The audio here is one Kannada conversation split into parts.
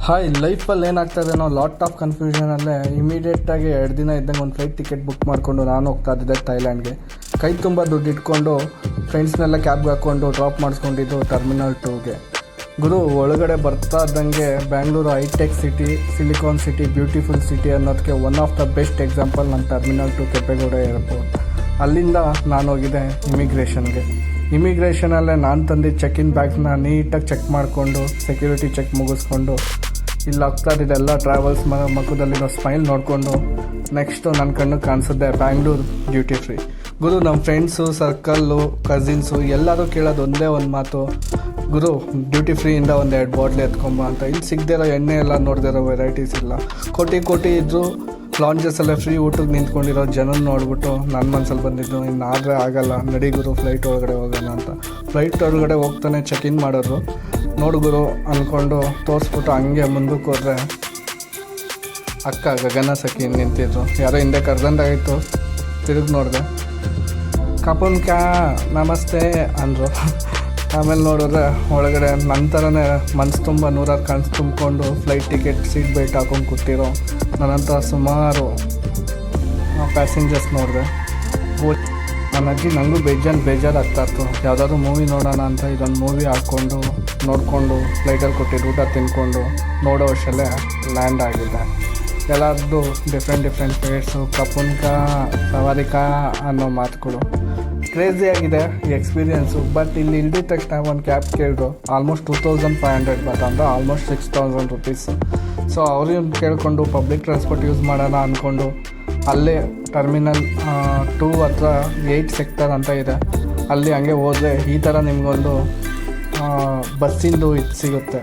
ಹಾಯ್, ಲೈಫಲ್ಲಿ ಏನಾಗ್ತದೆ ಅನ್ನೋ ಲಾಟ್ ಆಫ್ ಕನ್ಫ್ಯೂಷನಲ್ಲೇ ಇಮಿಡಿಯೇಟಾಗಿ 2 ದಿನ ಇದ್ದಂಗೆ ಒಂದು ಫ್ಲೈಟ್ ಟಿಕೆಟ್ ಬುಕ್ ಮಾಡಿಕೊಂಡು ನಾನು ಹೋಗ್ತಾ ಇದ್ದೆ ಥೈಲ್ಯಾಂಡ್ಗೆ. ಕೈ ತುಂಬ ದುಡ್ಡು ಇಟ್ಕೊಂಡು ಫ್ರೆಂಡ್ಸ್ನೆಲ್ಲ ಕ್ಯಾಬ್ಗೆ ಹಾಕ್ಕೊಂಡು ಡ್ರಾಪ್ ಮಾಡಿಸ್ಕೊಂಡಿದ್ದು ಟರ್ಮಿನಲ್ 2ಗೆ. ಗುರು ಒಳಗಡೆ ಬರ್ತಾ ಇದ್ದಂಗೆ Bangalore hitech city, silicon city, beautiful city ಅನ್ನೋದಕ್ಕೆ one of the best example ನಮ್ಮ ಟರ್ಮಿನಲ್ 2 ಕೆಂಪೇಗೌಡ ಏರ್ಪೋರ್ಟ್. ಅಲ್ಲಿಂದ ನಾನು ಹೋಗಿದ್ದೆ ಇಮಿಗ್ರೇಷನಲ್ಲೇ ನಾನು ತಂದಿದ್ದ ಚೆಕ್-ಇನ್ ಬ್ಯಾಗ್ಸ್ನ ನೀಟಾಗಿ ಚೆಕ್ ಮಾಡಿಕೊಂಡು ಸೆಕ್ಯೂರಿಟಿ ಚೆಕ್ ಮುಗಿಸ್ಕೊಂಡು ಇಲ್ಲಿ ಆಗ್ತಾ ಇದೆಲ್ಲ ಟ್ರಾವೆಲ್ಸ್ ಮಕ್ಕದಲ್ಲಿರೋ ಸ್ಮೈಲ್ ನೋಡಿಕೊಂಡು ನೆಕ್ಸ್ಟು ನನ್ನ ಕಣ್ಣು ಕಾಣಿಸಿದ್ದೆ ಬ್ಯಾಂಗ್ಳೂರು ಡ್ಯೂಟಿ ಫ್ರೀ. ಗುರು, ನಮ್ಮ ಫ್ರೆಂಡ್ಸು, ಸರ್ಕಲ್ಲು, ಕಸಿನ್ಸು ಎಲ್ಲರೂ ಕೇಳೋದು ಒಂದೇ ಒಂದು ಮಾತು, ಗುರು ಡ್ಯೂಟಿ ಫ್ರೀಯಿಂದ 1-2 ಬಾಟ್ಲಿ ಎತ್ಕೊಂಬ ಅಂತ. ಇಲ್ಲಿ ಸಿಗದಿರೋ ಎಣ್ಣೆ ಎಲ್ಲ ನೋಡ್ದಿರೋ ವೆರೈಟೀಸ್ ಇಲ್ಲ. ಕೋಟಿ ಇದ್ದರೂ ಲಾಂಜಸ್ಸಲ್ಲೇ ಫ್ರೀ ಊಟಕ್ಕೆ ನಿಂತ್ಕೊಂಡಿರೋ ಜನ ನೋಡ್ಬಿಟ್ಟು ನನ್ನ ಮನಸ್ಸಲ್ಲಿ ಬಂದಿದ್ದು, ಇನ್ನಾದರೆ ಆಗಲ್ಲ, ನಡಿ ಗುರು ಫ್ಲೈಟ್ ಒಳಗಡೆ ಹೋಗೋಣ ಅಂತ. ಫ್ಲೈಟ್ ಒಳಗಡೆ ಹೋಗ್ತಾನೆ ಚೆಕ್-ಇನ್ ಮಾಡೋರು. ನೋಡುಗುರು ಅಂದ್ಕೊಂಡು ತೋರಿಸ್ಬಿಟ್ಟು ಹಂಗೆ ಮುಂದಕ್ಕೆ ಹೋದರೆ ಅಕ್ಕ ಗಗನ ಸಖಿ ನಿಂತಿದ್ರು. ಯಾರೋ ಹಿಂದೆ ಕರ್ದಂದಾಗಿತ್ತು, ತಿರುಗಿ ನೋಡಿದೆ, ಕಪುನ್ ಕ್ಯಾ ನಮಸ್ತೆ ಅಂದರು. ಆಮೇಲೆ ನೋಡಿದ್ರೆ ಒಳಗಡೆ ನನ್ನ ಥರನೇ ಮನಸ್ಸು ತುಂಬ 100 ಕನಸು ತುಂಬಿಕೊಂಡು ಫ್ಲೈಟ್ ಟಿಕೆಟ್ ಸೀಟ್ ಬೆಲ್ಟ್ ಹಾಕೊಂಡು ಕೂತಿರೋ ನನ್ನಂಥ ಸುಮಾರು ಪ್ಯಾಸೆಂಜರ್ಸ್ ನೋಡಿದೆ. ನನ್ನ ಅಜ್ಜಿ ನನಗೂ ಬೇಜಾರು ಆಗ್ತಾಯಿತ್ತು. ಯಾವುದಾದ್ರು ಮೂವಿ ನೋಡೋಣ ಅಂತ ಇದೊಂದು ಮೂವಿ ಹಾಕ್ಕೊಂಡು ನೋಡಿಕೊಂಡು ಫ್ಲೈಟಲ್ಲಿ ಕೊಟ್ಟಿದ್ದು ಊಟ ತಿಂದ್ಕೊಂಡು ನೋಡೋ ವರ್ಷಲ್ಲೇ ಲ್ಯಾಂಡ್ ಆಗಿದೆ. ಎಲ್ಲರದ್ದು ಡಿಫ್ರೆಂಟ್ ಫೇರ್ಸು, ಕಪುನ್ಕಾ ಸವಾರಿಕಾ ಅನ್ನೋ ಮಾತುಗಳು. ಕ್ರೇಜಿಯಾಗಿದೆ ಈ ಎಕ್ಸ್ಪೀರಿಯೆನ್ಸು. ಬಟ್ ಇಲ್ಲಿ ಇಳಿದ ತಕ್ಷಣ ಒಂದು ಕ್ಯಾಬ್ ಕೇಳಿದ್ರು. ಆಲ್ಮೋಸ್ಟ್ 2500 ಬಟ್ ಅಂದರೆ ಆಲ್ಮೋಸ್ಟ್ 6000 ರುಪೀಸ್. ಸೊ ಅವ್ರನ್ನ ಕೇಳಿಕೊಂಡು ಪಬ್ಲಿಕ್ ಟ್ರಾನ್ಸ್ಪೋರ್ಟ್ ಯೂಸ್ ಮಾಡೋಣ ಅಂದ್ಕೊಂಡು ಅಲ್ಲೇ ಟರ್ಮಿನಲ್ 2 ಹತ್ರ 8 ಸೆಕ್ಟರ್ ಅಂತ ಇದೆ, ಅಲ್ಲಿ ಹಂಗೆ ಹೋದರೆ ಈ ಥರ ನಿಮಗೊಂದು ಬಸ್ಸಿಂದು ಇದು ಸಿಗುತ್ತೆ.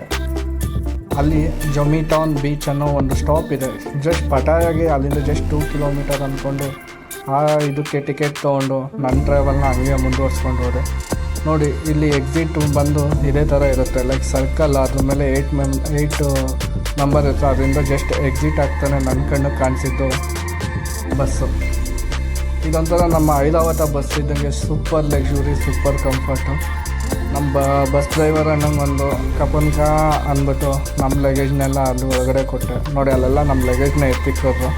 ಅಲ್ಲಿ ಜೊಮಿಟೌನ್ ಬೀಚ್ ಅನ್ನೋ ಒಂದು ಸ್ಟಾಪ್ ಇದೆ. ಜಸ್ಟ್ ಪಟಾಯಾಗಿ ಅಲ್ಲಿಂದ ಜಸ್ಟ್ 2 ಕಿಲೋಮೀಟರ್ ಅಂದ್ಕೊಂಡು ಇದಕ್ಕೆ ಟಿಕೆಟ್ ತೊಗೊಂಡು ನನ್ನ ಟ್ರಾವೆಲ್ನ ಹಂಗೆ ಮುಂದುವರ್ಸ್ಕೊಂಡು ಹೋದೆ. ನೋಡಿ, ಇಲ್ಲಿ ಎಕ್ಸಿಟ್ ಬಂದು ಇದೇ ಥರ ಇರುತ್ತೆ, ಲೈಕ್ ಸರ್ಕಲ್, ಅದ್ರ ಮೇಲೆ 8 ನಂಬರ್ ಇರುತ್ತೆ. ಅದರಿಂದ ಜಸ್ಟ್ ಎಕ್ಸಿಟ್ ಆಗ್ತಾನೆ ನನ್ನ ಕಣ್ಣು ಕಾಣಿಸಿದ್ದು ಬಸ್ಸು. ಇದೊಂಥರ ನಮ್ಮ ಐರಾವತ ಬಸ್ ಇದ್ದಂಗೆ ಸೂಪರ್ ಲಕ್ಸುರಿ, ಸೂಪರ್ ಕಂಫರ್ಟು. ನಮ್ಮ ಬಸ್ ಡ್ರೈವರ್ ನಂಗೊಂದು ಕಪನ್ಕಾ ಅಂದ್ಬಿಟ್ಟು ನಮ್ಮ ಲಗೇಜ್ನೆಲ್ಲ ಅಲ್ಲಿ ಒಳಗಡೆ ಕೊಟ್ಟೆ. ನೋಡಿ, ಅಲ್ಲೆಲ್ಲ ನಮ್ಮ ಲಗೇಜ್ನ ಎತ್ತಿಕ್ಕೋರು.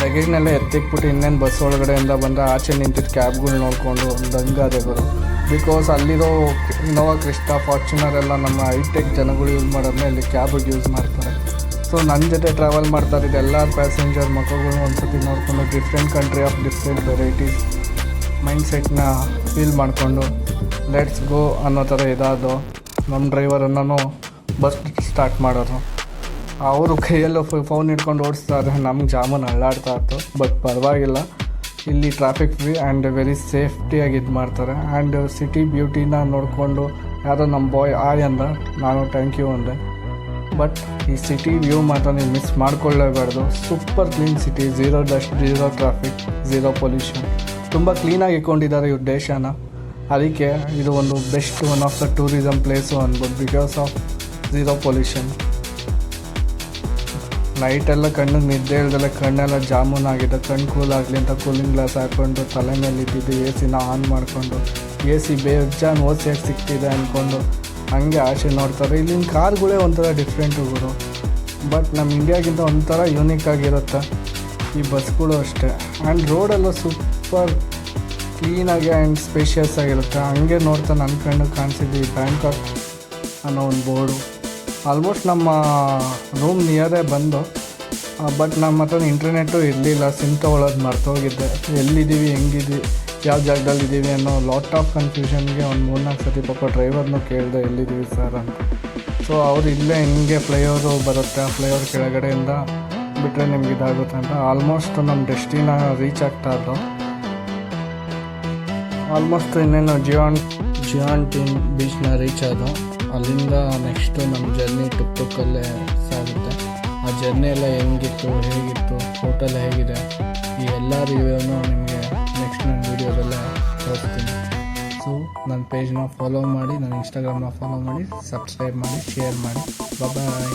ಲಗೇಜ್ನೆಲ್ಲ ಎತ್ತಿಕ್ಬಿಟ್ಟು ಇನ್ನೇನು ಬಸ್ ಒಳಗಡೆಯಿಂದ ಬಂದರೆ ಆಚೆ ನಿಂತಿದ್ದು ಕ್ಯಾಬ್ಗಳು ನೋಡಿಕೊಂಡು ದಂಗಾದೆಗಳು. ಬಿಕಾಸ್ ಅಲ್ಲಿರೋ ಇನೋವಾ ಕ್ರಿಸ್ಟಾ, ಫಾರ್ಚುನರ್ ಎಲ್ಲ ನಮ್ಮ ಹೈಟೆಕ್ ಜನಗಳು ಯೂಸ್ ಮಾಡೋದನ್ನ ಇಲ್ಲಿ ಕ್ಯಾಬಿಗೆ ಯೂಸ್ ಮಾಡ್ತಾರೆ. ಸೊ ನನ್ನ ಜೊತೆ ಟ್ರಾವೆಲ್ ಮಾಡ್ತಾರಿದ್ದು ಎಲ್ಲ ಪ್ಯಾಸೆಂಜರ್ ಮಕ್ಕಳುಗಳು ಒಂದ್ಸತಿ ನೋಡಿಕೊಂಡು different country of different varieties ಮೈಂಡ್ಸೆಟ್ನ ಫೀಲ್ ಮಾಡಿಕೊಂಡು ಲೆಟ್ಸ್ ಗೋ ಅನ್ನೋ ಥರ ಇದಾದು. ನಮ್ಮ ಡ್ರೈವರನ್ನು ಬಸ್ ಸ್ಟಾರ್ಟ್ ಮಾಡೋರು. ಅವರು ಕೈಯಲ್ಲೂ ಫೋನ್ ಇಟ್ಕೊಂಡು ಓಡಿಸ್ತಾರೆ. ನಮ್ಗೆ ಜಾಮೂನ್ ಅಳ್ಳಾಡ್ತಾ ಇತ್ತು. ಬಟ್ ಪರವಾಗಿಲ್ಲ, ಇಲ್ಲಿ ಟ್ರಾಫಿಕ್ ಫ್ರೀ ಆ್ಯಂಡ್ ವೆರಿ ಸೇಫ್ಟಿಯಾಗಿ ಇದು ಮಾಡ್ತಾರೆ. ಆ್ಯಂಡ್ ಸಿಟಿ ಬ್ಯೂಟಿನ ನೋಡಿಕೊಂಡು ಯಾರೋ ನಮ್ಮ ಬಾಯ್ ಅಂದ, ನಾನು ಥ್ಯಾಂಕ್ ಯು ಅಂದೆ. ಬಟ್ ಈ ಸಿಟಿ ವ್ಯೂ ಮಾತ್ರ ನೀವು ಮಿಸ್ ಮಾಡ್ಕೊಳ್ಳೇಬಾರ್ದು. Super clean city, 0 dust, 0 traffic, 0 pollution. ತುಂಬ ಕ್ಲೀನಾಗಿ ಇಟ್ಕೊಂಡಿದ್ದಾರೆ ಇವ್ರ ದೇಶನ. ಅದಕ್ಕೆ ಇದು ಒಂದು best one of the tourism place ಅನ್ಬೋದು, ಬಿಕಾಸ್ ಆಫ್ 0 ಪೊಲ್ಯೂಷನ್. ನೈಟೆಲ್ಲ ಕಣ್ಣಿಗೆ ನಿದ್ದೆ ಇಲ್ದಲೆ ಕಣ್ಣೆಲ್ಲ ಜಾಮೂನ್ ಆಗಿದೆ. ಕಣ್ಣು ಕೂಲ್ ಆಗಲಿ ಅಂತ ಕೂಲಿಂಗ್ ಗ್ಲಾಸ್ ಹಾಕ್ಕೊಂಡು ತಲೆ ಮೇಲೆ ಇದ್ದಿದ್ದು AC ಆನ್ ಮಾಡಿಕೊಂಡು AC ಬೇಜಾನ್ ಓಸಿಯಾಗಿ ಸಿಗ್ತಿದೆ ಅಂದ್ಕೊಂಡು ಹಂಗೆ ಆಸೆ ನೋಡ್ತಾರೆ. ಇಲ್ಲಿನ ಕಾರ್ಗಳೇ ಒಂಥರ ಡಿಫ್ರೆಂಟುಗಳು. ಬಟ್ ನಮ್ಮ ಇಂಡಿಯಾಗಿಂತ ಒಂಥರ ಯೂನಿಕ್ ಆಗಿರುತ್ತೆ ಈ ಬಸ್ಗಳು ಅಷ್ಟೇ. ಆ್ಯಂಡ್ ರೋಡೆಲ್ಲ ಸೂಪರ್ ಕ್ಲೀನಾಗಿ ಆ್ಯಂಡ್ ಸ್ಪೇಷಿಯಸ್ ಆಗಿರುತ್ತೆ. ಹಂಗೆ ನೋಡ್ತಾ ನನ್ನ ಕಣ್ಣು ಕಾಣಿಸಿದ್ವಿ ಬ್ಯಾಂಕಾಕ್ ಅನ್ನೋ ಒಂದು ಬೋರ್ಡು. ಆಲ್ಮೋಸ್ಟ್ ನಮ್ಮ ರೂಮ್ ನಿಯರೇ ಬಂದು, ಬಟ್ ನಮ್ಮ ಹತ್ರ ಇಂಟರ್ನೆಟ್ಟು ಇರಲಿಲ್ಲ. ಸಿಮ್ ತೊಗೊಳೋದು ಮರ್ತೋಗಿದ್ದೆ. ಎಲ್ಲಿದ್ದೀವಿ, ಹೆಂಗಿದ್ದೀವಿ, ಯಾವ ಜಾಗದಲ್ಲಿದ್ದೀವಿ ಅನ್ನೋ ಲಾಟ್ ಆಫ್ ಕನ್ಫ್ಯೂಷನ್ಗೆ ಒಂದು 3-4 ಸತಿ ಪಾಪ ಡ್ರೈವರ್ನೂ ಕೇಳಿದೆ ಎಲ್ಲಿದ್ದೀವಿ ಸರ್ ಅಂತ. ಸೊ ಅವ್ರು ಇಲ್ಲೇ ಹಿಂಗೆ ಫ್ಲೈಓವರು ಬರುತ್ತೆ, ಆ ಫ್ಲೈಓವರ್ ಕೆಳಗಡೆಯಿಂದ ಬಿಟ್ಟರೆ ನಿಮ್ಗೆ ಇದಾಗುತ್ತೆ ಅಂತ. ಆಲ್ಮೋಸ್ಟ್ ನಮ್ಮ ಡೆಸ್ಟಿನ ರೀಚ್ ಆಗ್ತಾ ಇದ್ದು. ಆಲ್ಮೋಸ್ಟ್ ಇನ್ನೇನು ಜಿಯಾನ್ ಬೀಚ್ನ ರೀಚ್ ಆದವು. ಅಲ್ಲಿಂದ ನೆಕ್ಸ್ಟು ನಮ್ಮ ಜರ್ನಿ ಟುಕ್ಕಲ್ಲೇ ಸಾಗುತ್ತೆ. ಆ ಜರ್ನಿ ಎಲ್ಲ ಹೆಂಗಿತ್ತು, ಹೇಗಿತ್ತು, ಹೋಟೆಲ್ ಹೇಗಿದೆ, ಈ ಎಲ್ಲ ರಿವ್ಯೂನು ನಿಮಗೆ ನೆಕ್ಸ್ಟ್ ನನ್ನ ವೀಡಿಯೋದಲ್ಲೇ ತೋರಿಸ್ತೀನಿ. ಸೊ ನನ್ನ ಪೇಜ್ನ ಫಾಲೋ ಮಾಡಿ, ನನ್ನ ಇನ್ಸ್ಟಾಗ್ರಾಮ್ನ ಫಾಲೋ ಮಾಡಿ, ಸಬ್ಸ್ಕ್ರೈಬ್ ಮಾಡಿ, ಶೇರ್ ಮಾಡಿ. ಬಾಯ್.